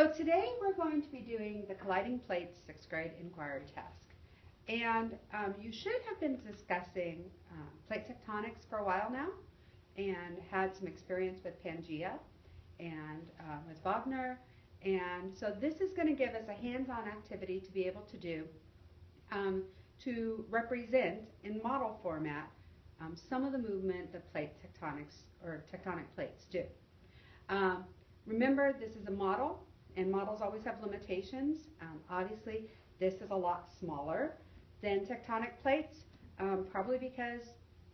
So today we're going to be doing the Colliding Plates 6th grade inquiry task. And you should have been discussing plate tectonics for a while now and had some experience with Pangea and with Wagner. And so this is going to give us a hands-on activity to be able to do to represent in model format some of the movement that plate tectonics or tectonic plates do. Remember, this is a model, and models always have limitations. Obviously, this is a lot smaller than tectonic plates, probably because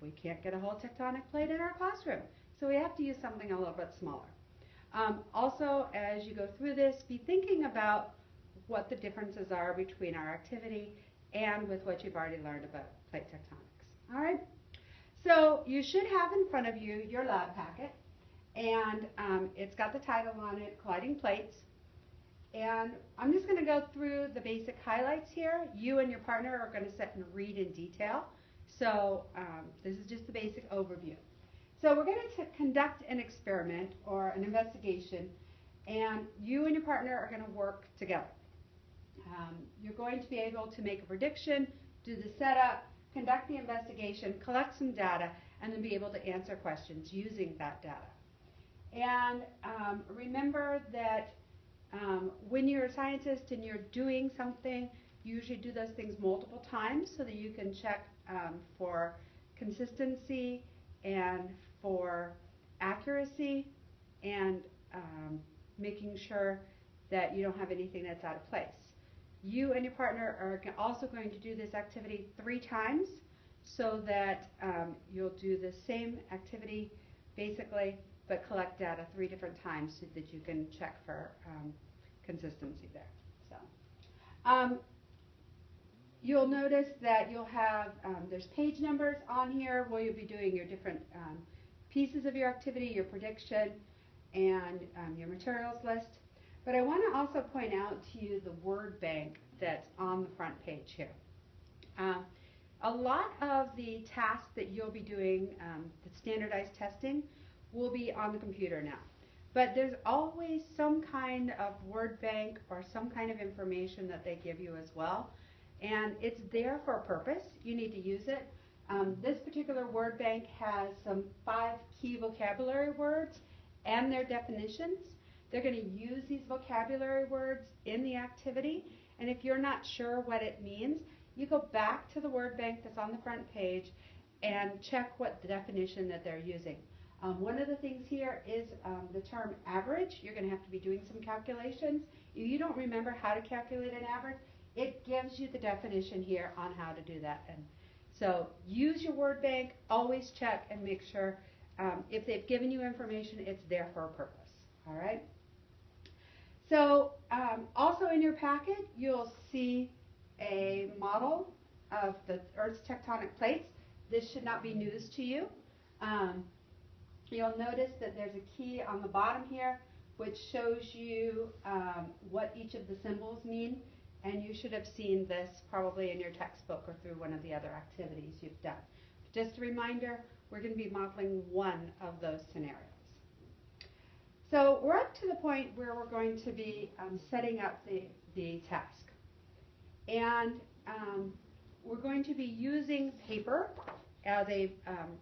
we can't get a whole tectonic plate in our classroom. So we have to use something a little bit smaller. Also, as you go through this, be thinking about what the differences are between our activity and with what you've already learned about plate tectonics. All right? So you should have in front of you your lab packet, and it's got the title on it, Colliding Plates. And I'm just going to go through the basic highlights here. You and your partner are going to sit and read in detail. So this is just the basic overview. So we're going to conduct an experiment or an investigation, and you and your partner are going to work together. You're going to be able to make a prediction, do the setup, conduct the investigation, collect some data, and then be able to answer questions using that data. And remember that when you're a scientist and you're doing something, you usually do those things multiple times so that you can check for consistency and for accuracy and making sure that you don't have anything that's out of place. You and your partner are also going to do this activity 3 times so that you'll do the same activity basically, but collect data 3 different times so that you can check for consistency there. So you'll notice that you'll have, there's page numbers on here where you'll be doing your different pieces of your activity, your prediction, and your materials list. But I want to also point out to you the word bank that's on the front page here. A lot of the tasks that you'll be doing, the standardized testing, will be on the computer now. But there's always some kind of word bank or some kind of information that they give you as well. And it's there for a purpose. You need to use it. This particular word bank has some 5 key vocabulary words and their definitions. They're going to use these vocabulary words in the activity. And if you're not sure what it means, you go back to the word bank that's on the front page and check what the definition that they're using. One of the things here is the term average. You're going to have to be doing some calculations. If you don't remember how to calculate an average, it gives you the definition here on how to do that. And so use your word bank, always check and make sure if they've given you information, it's there for a purpose. All right? So also in your packet, you'll see a model of the Earth's tectonic plates. This should not be news to you. You'll notice that there's a key on the bottom here which shows you what each of the symbols mean, and you should have seen this probably in your textbook or through one of the other activities you've done. Just a reminder, we're going to be modeling one of those scenarios. So we're up to the point where we're going to be setting up the task. And we're going to be using paper as a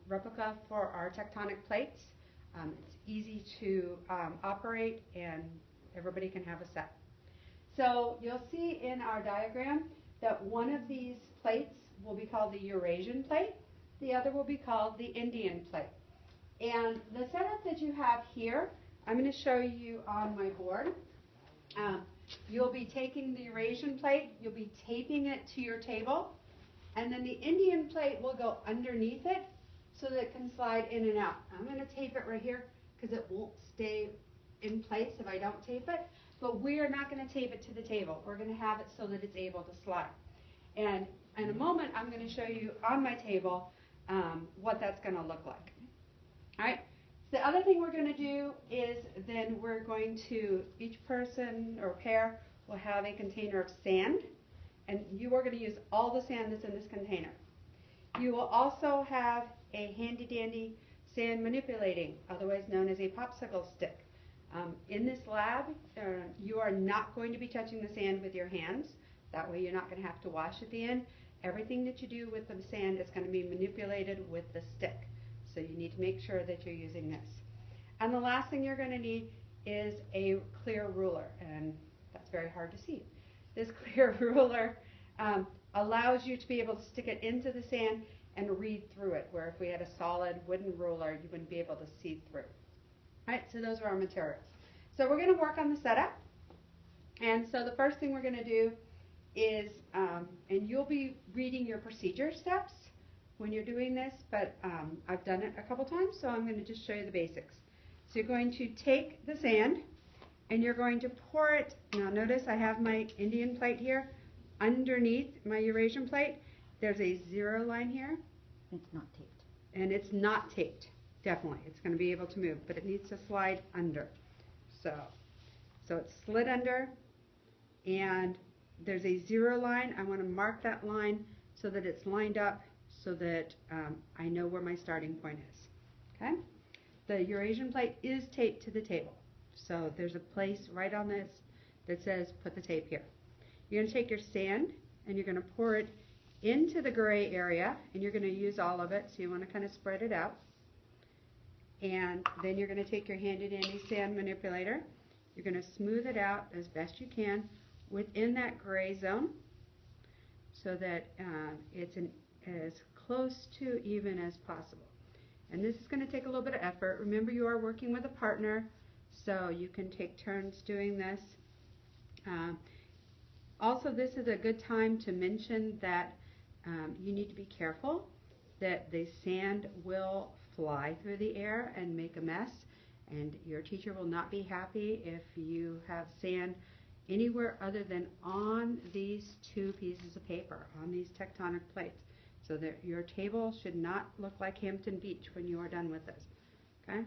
replica for our tectonic plates. It's easy to operate, and everybody can have a set. So you'll see in our diagram that one of these plates will be called the Eurasian plate. The other will be called the Indian plate. And the setup that you have here, I'm going to show you on my board. You'll be taking the Eurasian plate, you'll be taping it to your table, and then the Indian plate will go underneath it so that it can slide in and out. I'm going to tape it right here because it won't stay in place if I don't tape it, but we are not going to tape it to the table. We're going to have it so that it's able to slide. And in a moment, I'm going to show you on my table what that's going to look like. All right. The other thing we're going to do is then we're going to, each person or pair will have a container of sand, and you are going to use all the sand that's in this container. You will also have a handy dandy sand manipulating, otherwise known as a popsicle stick, in this lab, you are not going to be touching the sand with your hands. That way you're not going to have to wash at the end. Everything that you do with the sand is going to be manipulated with the stick. So you need to make sure that you're using this. And the last thing you're going to need is a clear ruler, and that's very hard to see. This clear ruler allows you to be able to stick it into the sand and read through it, where if we had a solid wooden ruler, you wouldn't be able to see through. All right, so those are our materials. So we're going to work on the setup. And so the first thing we're going to do is, and you'll be reading your procedure steps when you're doing this, but I've done it a couple times, so I'm going to just show you the basics. So you're going to take the sand and you're going to pour it. Now notice I have my Indian plate here. Underneath my Eurasian plate, there's a 0 line here. It's not taped. And it's not taped, definitely. It's going to be able to move, but it needs to slide under. So it's slid under, and there's a 0 line. I want to mark that line so that it's lined up so that I know where my starting point is. Okay? The Eurasian plate is taped to the table. So there's a place right on this that says put the tape here. You're going to take your sand and you're going to pour it into the gray area, and you're going to use all of it, so you want to kind of spread it out. And then you're going to take your handy dandy sand manipulator. You're going to smooth it out as best you can within that gray zone so that it's as close to even as possible. And this is going to take a little bit of effort. Remember, you are working with a partner, so you can take turns doing this. Also, this is a good time to mention that you need to be careful that the sand will fly through the air and make a mess, and your teacher will not be happy if you have sand anywhere other than on these 2 pieces of paper, on these tectonic plates. So that your table should not look like Hampton Beach when you are done with this. Okay?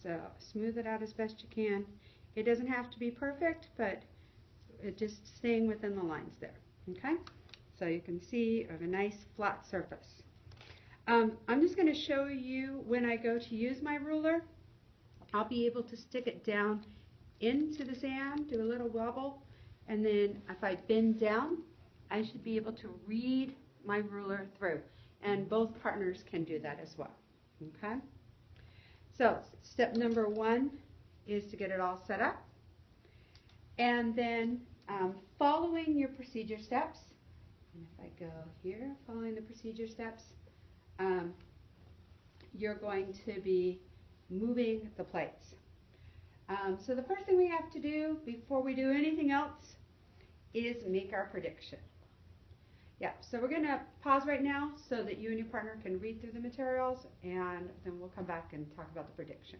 So smooth it out as best you can. It doesn't have to be perfect, but just staying within the lines there. Okay? So you can see I have a nice flat surface. I'm just going to show you when I go to use my ruler, I'll be able to stick it down into the sand, do a little wobble, and then if I bend down, I should be able to read my ruler through. And both partners can do that as well. Okay? So step number 1 is to get it all set up. And then following your procedure steps, and if I go here, following the procedure steps, you're going to be moving the plates. So the first thing we have to do before we do anything else is make our prediction. Yeah, so we're going to pause right now so that you and your partner can read through the materials, and then we'll come back and talk about the prediction.